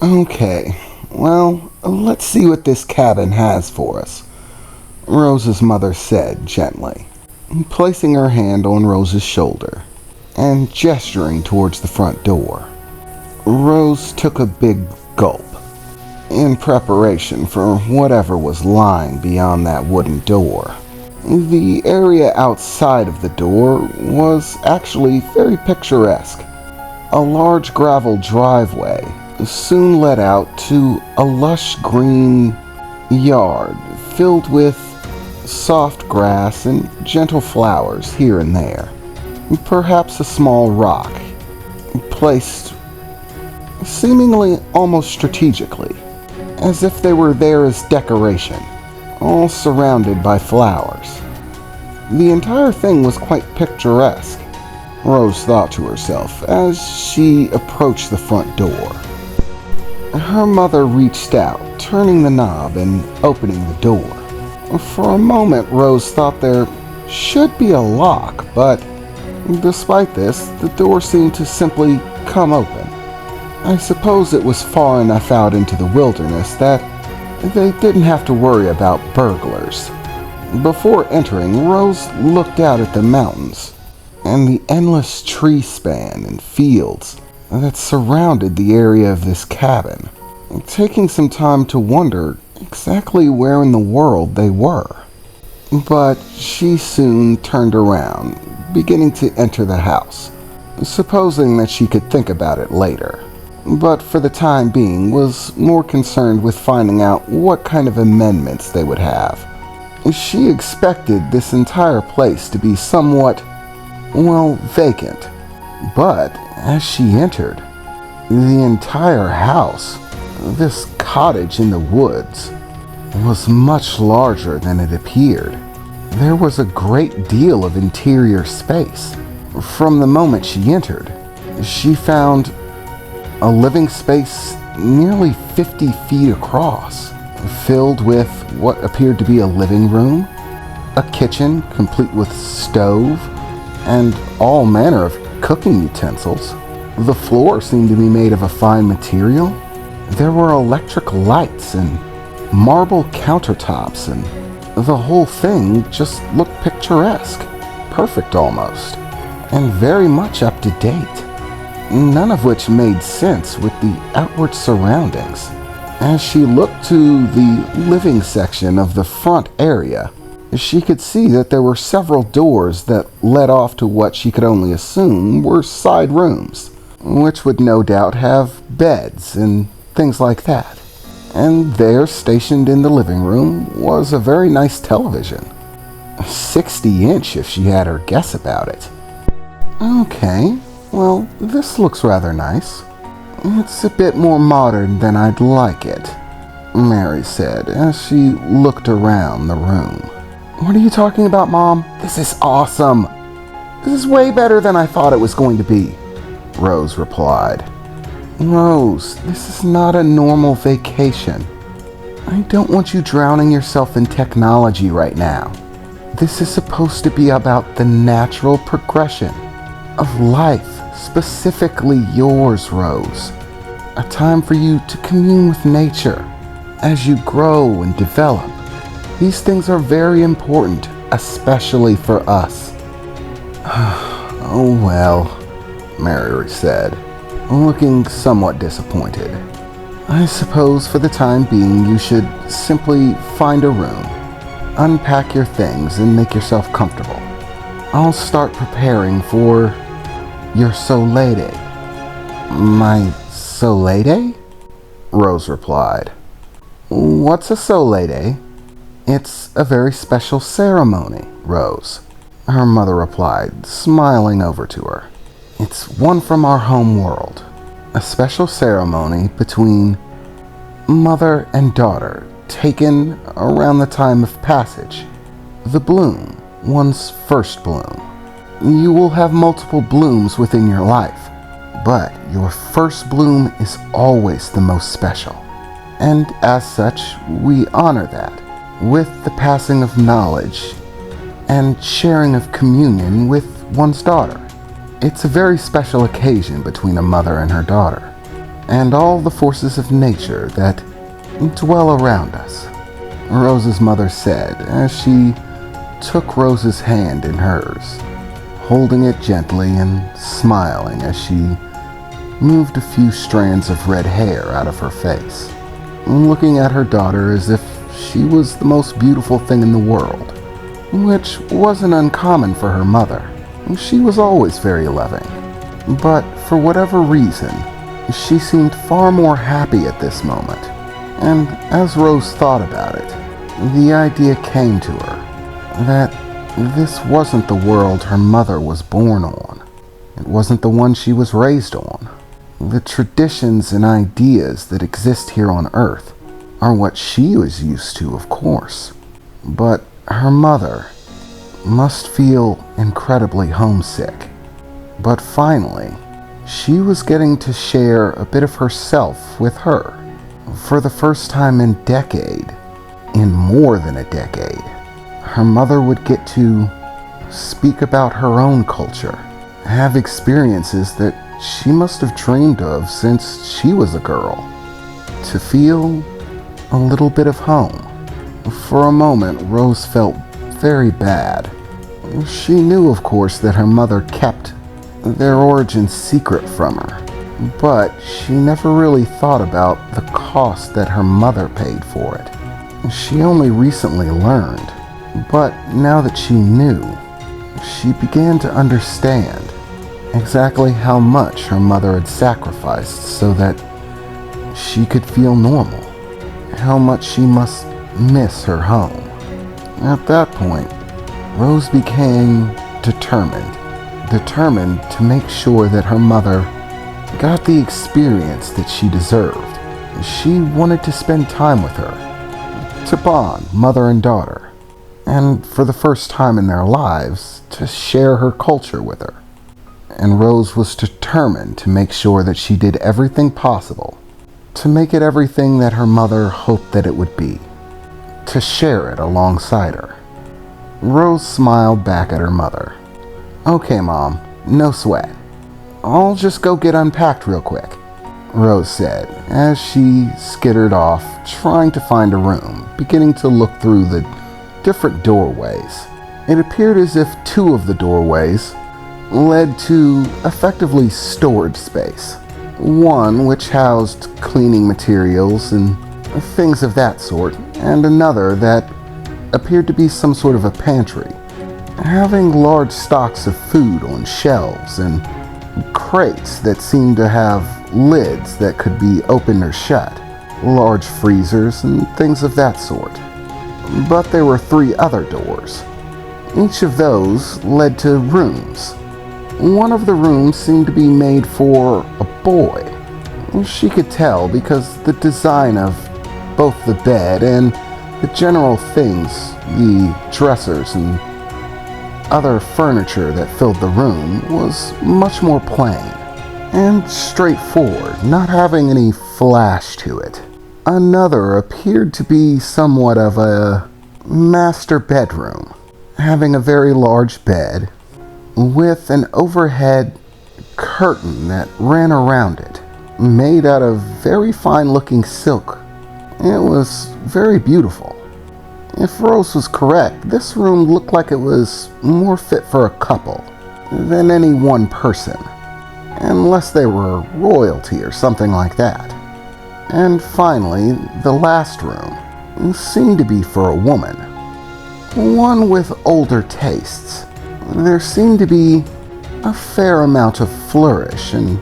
Okay, well, let's see what this cabin has for us, Rose's mother said gently, placing her hand on Rose's shoulder and gesturing towards the front door. Rose took a big gulp in preparation for whatever was lying beyond that wooden door. The area outside of the door was actually very picturesque. A large gravel driveway soon led out to a lush green yard filled with soft grass and gentle flowers here and there. Perhaps a small rock placed seemingly almost strategically, as if they were there as decoration, all surrounded by flowers. The entire thing was quite picturesque, Rose thought to herself as she approached the front door. Her mother reached out, turning the knob and opening the door. For a moment, Rose thought there should be a lock, but despite this, the door seemed to simply come open. I suppose it was far enough out into the wilderness that they didn't have to worry about burglars. Before entering, Rose looked out at the mountains and the endless tree span and fields that surrounded the area of this cabin, taking some time to wonder exactly where in the world they were. But she soon turned around, beginning to enter the house, supposing that she could think about it later, but for the time being was more concerned with finding out what kind of amendments they would have. She expected this entire place to be somewhat, vacant, but as she entered, the entire house, this cottage in the woods, was much larger than it appeared. There was a great deal of interior space. From the moment she entered, she found a living space nearly 50 feet across, filled with what appeared to be a living room, a kitchen complete with stove, and all manner of cooking utensils. The floor seemed to be made of a fine material. There were electric lights and marble countertops, and the whole thing just looked picturesque, perfect almost, and very much up to date, none of which made sense with the outward surroundings. As she looked to the living section of the front area, she could see that there were several doors that led off to what she could only assume were side rooms, which would no doubt have beds and things like that. And there, stationed in the living room, was a very nice television. 60-inch if she had her guess about it. Okay, well, this looks rather nice. It's a bit more modern than I'd like it, Mary said as she looked around the room. What are you talking about, Mom? This is awesome. This is way better than I thought it was going to be, Rose replied. Rose, this is not a normal vacation. I don't want you drowning yourself in technology right now. This is supposed to be about the natural progression of life, specifically yours, Rose. A time for you to commune with nature as you grow and develop. These things are very important, especially for us. Oh well, Mary said, looking somewhat disappointed. I suppose for the time being you should simply find a room, unpack your things, and make yourself comfortable. I'll start preparing for your solede. My solede? Rose replied. What's a solede? It's a very special ceremony, Rose, her mother replied, smiling over to her. It's one from our home world, a special ceremony between mother and daughter, taken around the time of passage. The bloom, one's first bloom. You will have multiple blooms within your life, but your first bloom is always the most special. And as such, we honor that with the passing of knowledge and sharing of communion with one's daughter. It's a very special occasion between a mother and her daughter. and all the forces of nature that dwell around us," Rose's mother said as she took Rose's hand in hers, holding it gently and smiling as she moved a few strands of red hair out of her face, looking at her daughter as if she was the most beautiful thing in the world, which wasn't uncommon for her mother. She was always very loving, but for whatever reason, she seemed far more happy at this moment. And as Rose thought about it, the idea came to her that this wasn't the world her mother was born on. It wasn't the one she was raised on. The traditions and ideas that exist here on Earth are what she was used to, of course. But her mother must feel incredibly homesick. But finally, she was getting to share a bit of herself with her. For the first time in more than a decade, her mother would get to speak about her own culture, have experiences that she must have dreamed of since she was a girl, to feel a little bit of home. For a moment, Rose felt very bad. She knew, of course, that her mother kept their origin secret from her, but she never really thought about the cost that her mother paid for it. She only recently learned, but now that she knew, she began to understand exactly how much her mother had sacrificed so that she could feel normal, how much she must miss her home. At that point, Rose became determined to make sure that her mother got the experience that she deserved. She wanted to spend time with her, to bond, mother and daughter, and for the first time in their lives, to share her culture with her. And Rose was determined to make sure that she did everything possible to make it everything that her mother hoped that it would be, to share it alongside her. Rose smiled back at her mother. "Okay, Mom, no sweat. I'll just go get unpacked real quick," Rose said as she skittered off, trying to find a room, beginning to look through the different doorways. It appeared as if two of the doorways led to effectively storage space. One which housed cleaning materials and things of that sort, and another that appeared to be some sort of a pantry, having large stocks of food on shelves and crates that seemed to have lids that could be opened or shut, large freezers and things of that sort. But there were 3 other doors. Each of those led to rooms. One of the rooms seemed to be made for a boy. She could tell because the design of both the bed and the general things, the dressers and other furniture that filled the room, was much more plain and straightforward, not having any flash to it. Another appeared to be somewhat of a master bedroom, having a very large bed with an overhead curtain that ran around it, made out of very fine-looking silk. It was very beautiful. If Rose was correct, this room looked like it was more fit for a couple than any one person, unless they were royalty or something like that. And finally, the last room seemed to be for a woman, one with older tastes. There seemed to be a fair amount of flourish and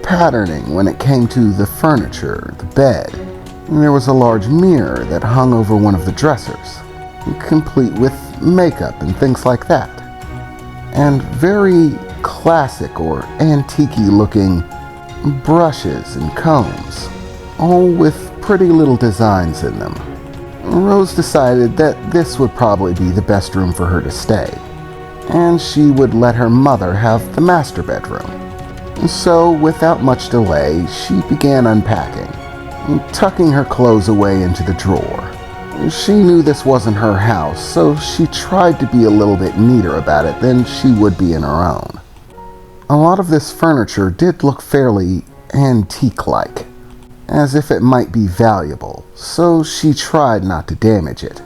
patterning when it came to the furniture, the bed. There was a large mirror that hung over one of the dressers, complete with makeup and things like that. And very classic or antique-y looking brushes and combs, all with pretty little designs in them. Rose decided that this would probably be the best room for her to stay, and she would let her mother have the master bedroom. So, without much delay, she began unpacking, tucking her clothes away into the drawer. She knew this wasn't her house, so she tried to be a little bit neater about it than she would be in her own. A lot of this furniture did look fairly antique-like, as if it might be valuable, so she tried not to damage it.